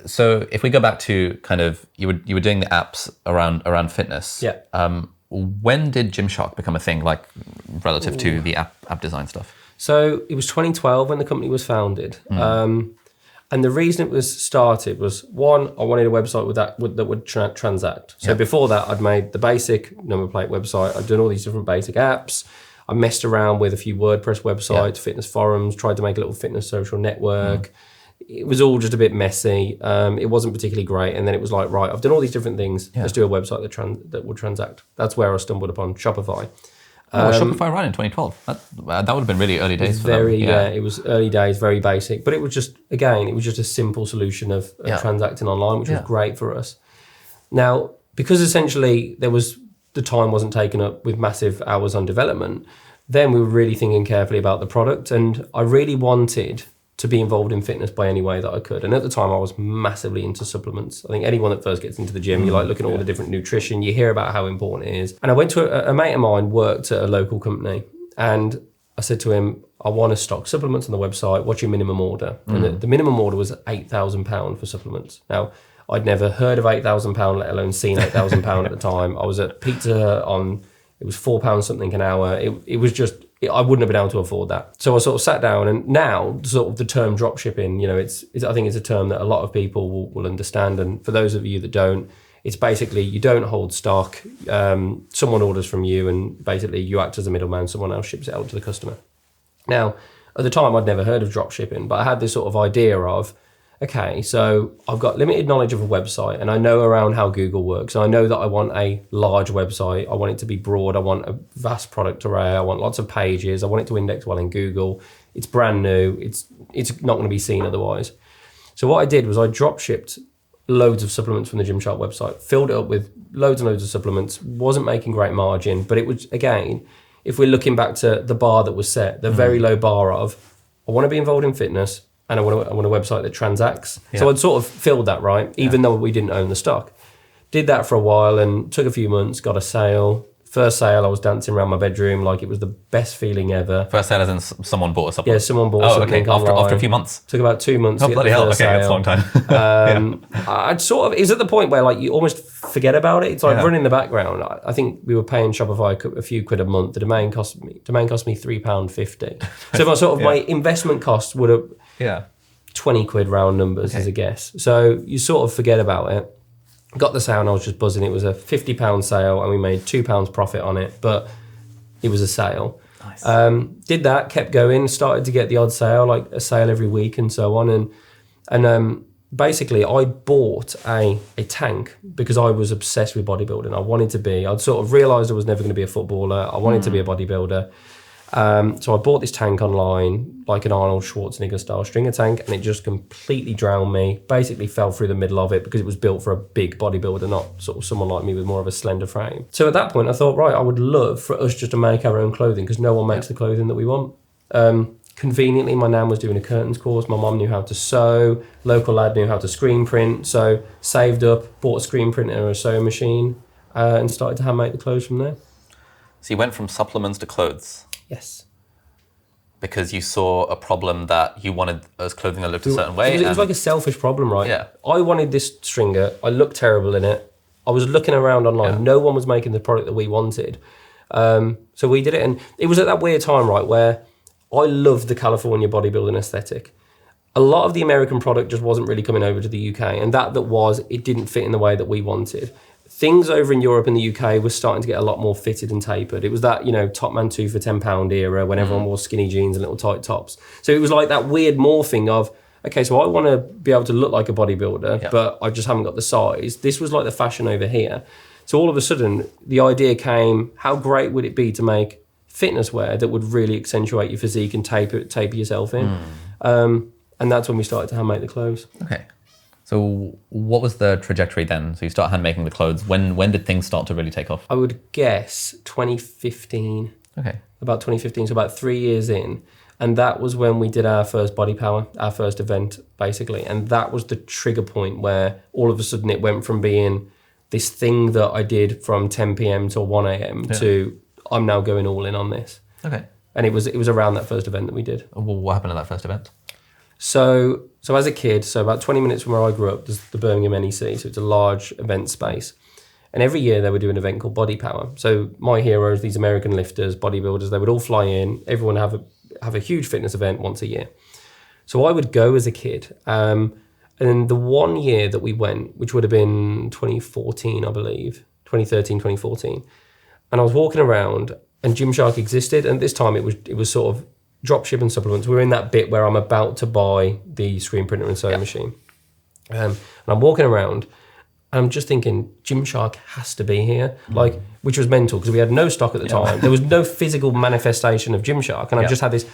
So if we go back to kind of, you were doing the apps around fitness. Yeah. When did Gymshark become a thing, like relative to the app design stuff? So it was 2012 when the company was founded. And the reason it was started was, one, I wanted a website that would transact. So before that, I'd made the basic number plate website. I'd done all these different basic apps. I messed around with a few WordPress websites, fitness forums, tried to make a little fitness social network. It was all just a bit messy. It wasn't particularly great. And then it was like, right, I've done all these different things. Let's do a website that will transact. That's where I stumbled upon Shopify. Shopify ran in 2012. That would have been really early days for them. It was early days, very basic. But it was just, again, it was just a simple solution of transacting online, which was great for us. Now, because essentially the time wasn't taken up with massive hours on development, then we were really thinking carefully about the product. And I really wanted to be involved in fitness by any way that I could. And at the time, I was massively into supplements. I think anyone that first gets into the gym, you like looking at all the different nutrition, you hear about how important it is. And I went to a mate of mine, worked at a local company, and I said to him, I want to stock supplements on the website. What's your minimum order? And the minimum order was £8,000 for supplements. Now, I'd never heard of £8,000, let alone seen £8,000 at the time. I was at Pizza Hut on, it was £4 something an hour. It was just, I wouldn't have been able to afford that. So I sort of sat down, and now sort of the term drop shipping, it's I think it's a term that a lot of people will understand. And for those of you that don't, it's basically you don't hold stock. Someone orders from you, and basically you act as a middleman. Someone else ships it out to the customer. Now, at the time, I'd never heard of drop shipping, but I had this sort of idea of, okay, so I've got limited knowledge of a website, and I know around how Google works. And I know that I want a large website. I want it to be broad. I want a vast product array. I want lots of pages. I want it to index well in Google. It's brand new. It's not going to be seen otherwise. So what I did was I drop shipped loads of supplements from the Gymshark website, filled it up with loads and loads of supplements, wasn't making great margin, but it was, again, if we're looking back to the bar that was set, the very low bar of, I want to be involved in fitness, and I want a website that transacts. Yeah. So I'd sort of filled that, right? Even though we didn't own the stock. Did that for a while and took a few months, got a sale. First sale, I was dancing around my bedroom like it was the best feeling ever. First sale as in someone bought a supplement? Yeah, someone bought something online. After a few months? Took about 2 months to get bloody the hell, first okay, sale. that's a long time. I'd sort of, it was at the point where like you almost forget about it. It's like running in the background. I think we were paying Shopify a few quid a month. The domain cost me £3.50. So my sort of my investment cost would have 20 quid round numbers as a guess. So you sort of forget about it. Got the sale and I was just buzzing. It was a £50 sale and we made £2 profit on it, but it was a sale. Nice. Did that, kept going, started to get the odd sale, like a sale every week and so on. And basically I bought a tank because I was obsessed with bodybuilding. I wanted to be, I'd sort of realised I was never going to be a footballer. I wanted to be a bodybuilder. So I bought this tank online, like an Arnold Schwarzenegger style stringer tank, and it just completely drowned me. Basically fell through the middle of it because it was built for a big bodybuilder, not sort of someone like me with more of a slender frame. So at that point I thought, right, I would love for us just to make our own clothing because no one makes the clothing that we want. Conveniently, my nan was doing a curtains course. My mum knew how to sew. Local lad knew how to screen print. So saved up, bought a screen printer and a sewing machine, and started to hand make the clothes from there. So you went from supplements to clothes? Yes. Because you saw a problem that you wanted as clothing that looked a certain way. It was like a selfish problem, right? Yeah. I wanted this stringer. I looked terrible in it. I was looking around online. Yeah. No one was making the product that we wanted. So we did it. And it was at that weird time, right, where I loved the California bodybuilding aesthetic. A lot of the American product just wasn't really coming over to the UK. And that was, it didn't fit in the way that we wanted. Things over in Europe and the UK were starting to get a lot more fitted and tapered. It was that, Top Man 2 for £10 era when everyone wore skinny jeans and little tight tops. So it was like that weird morphing of, okay, so I want to be able to look like a bodybuilder, but I just haven't got the size. This was like the fashion over here. So all of a sudden, the idea came, how great would it be to make fitness wear that would really accentuate your physique and taper yourself in? And that's when we started to hand make the clothes. Okay. So what was the trajectory then? So you start hand making the clothes. When did things start to really take off? I would guess 2015. Okay. About 2015, so about 3 years in. And that was when we did our first Body Power, our first event, basically. And that was the trigger point where all of a sudden it went from being this thing that I did from 10 p.m. till 1 a.m. to I'm now going all in on this. Okay. And it was around that first event that we did. Well, what happened at that first event? So as a kid, so about 20 minutes from where I grew up, there's the Birmingham NEC, so it's a large event space. And every year they would do an event called Body Power. So my heroes, these American lifters, bodybuilders, they would all fly in. Everyone have a huge fitness event once a year. So I would go as a kid. And the one year that we went, which would have been 2014, I believe, 2013, 2014. And I was walking around and Gymshark existed. And this time it was sort of drop shipping supplements. We're in that bit where I'm about to buy the screen printer and sewing machine. And I'm walking around and I'm just thinking, Gymshark has to be here, which was mental because we had no stock at the time. There was no physical manifestation of Gymshark. And I just had this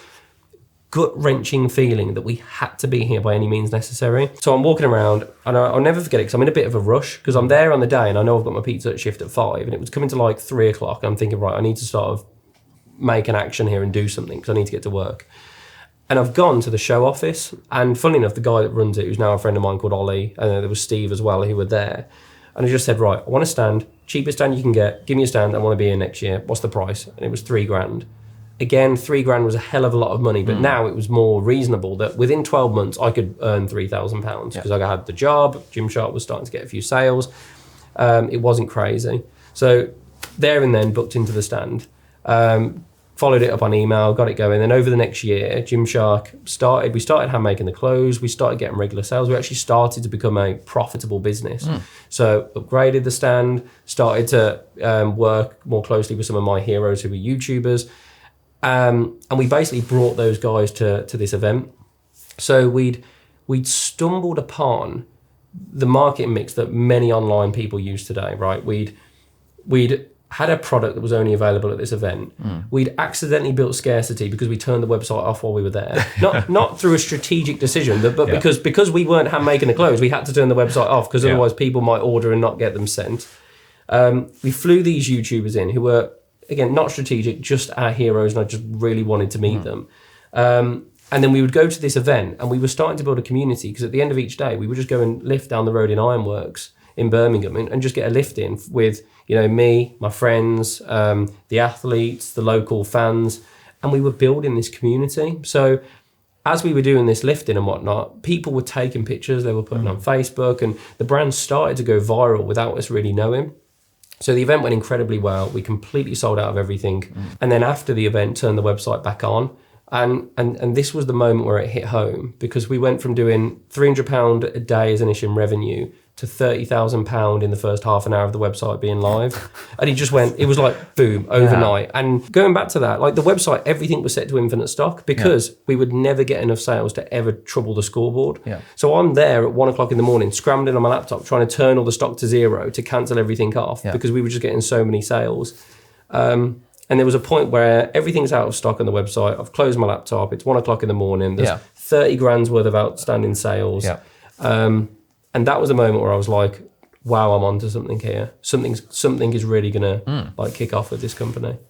gut-wrenching feeling that we had to be here by any means necessary. So I'm walking around and I'll never forget it because I'm in a bit of a rush because I'm there on the day and I know I've got my pizza shift at 5 and it was coming to like 3 o'clock. And I'm thinking, right, I need to sort of make an action here and do something because I need to get to work. And I've gone to the show office, and funnily enough, the guy that runs it, who's now a friend of mine called Ali, and there was Steve as well, who were there. And I just said, right, I want a stand, cheapest stand you can get, give me a stand, I want to be here next year, what's the price? And it was $3,000. Again, $3,000 was a hell of a lot of money, but now it was more reasonable that within 12 months, I could earn £3,000 because I had the job, Gymshark was starting to get a few sales. It wasn't crazy. So there and then booked into the stand. Followed it up on email, got it going. Then over the next year, Gymshark started. We started hand making the clothes. We started getting regular sales. We actually started to become a profitable business. So upgraded the stand, started to work more closely with some of my heroes who were YouTubers. And we basically brought those guys to this event. So we'd stumbled upon the marketing mix that many online people use today, right? We'd had a product that was only available at this event. We'd accidentally built scarcity because we turned the website off while we were there. Not through a strategic decision, but because we weren't hand making the clothes, we had to turn the website off because otherwise people might order and not get them sent. We flew these YouTubers in who were, again, not strategic, just our heroes, and I just really wanted to meet them. And then we would go to this event and we were starting to build a community because at the end of each day, we would just go and lift down the road in Ironworks in Birmingham and just get a lift in with, me, my friends, the athletes, the local fans, and we were building this community. So as we were doing this lifting and whatnot, people were taking pictures, they were putting on Facebook, and the brand started to go viral without us really knowing. So the event went incredibly well. We completely sold out of everything. And then after the event, turned the website back on. And this was the moment where it hit home because we went from doing £300 a day as an issue in revenue to £30,000 in the first half an hour of the website being live. And it was like boom, overnight. And going back to that, like the website, everything was set to infinite stock because we would never get enough sales to ever trouble the scoreboard. So I'm there at 1 o'clock in the morning, scrambling on my laptop, trying to turn all the stock to zero to cancel everything off because we were just getting so many sales. And there was a point where everything's out of stock on the website. I've closed my laptop. It's 1 o'clock in the morning. There's 30 grand's worth of outstanding sales. And that was a moment where I was like, wow, I'm onto something here. Something is really going to kick off with this company.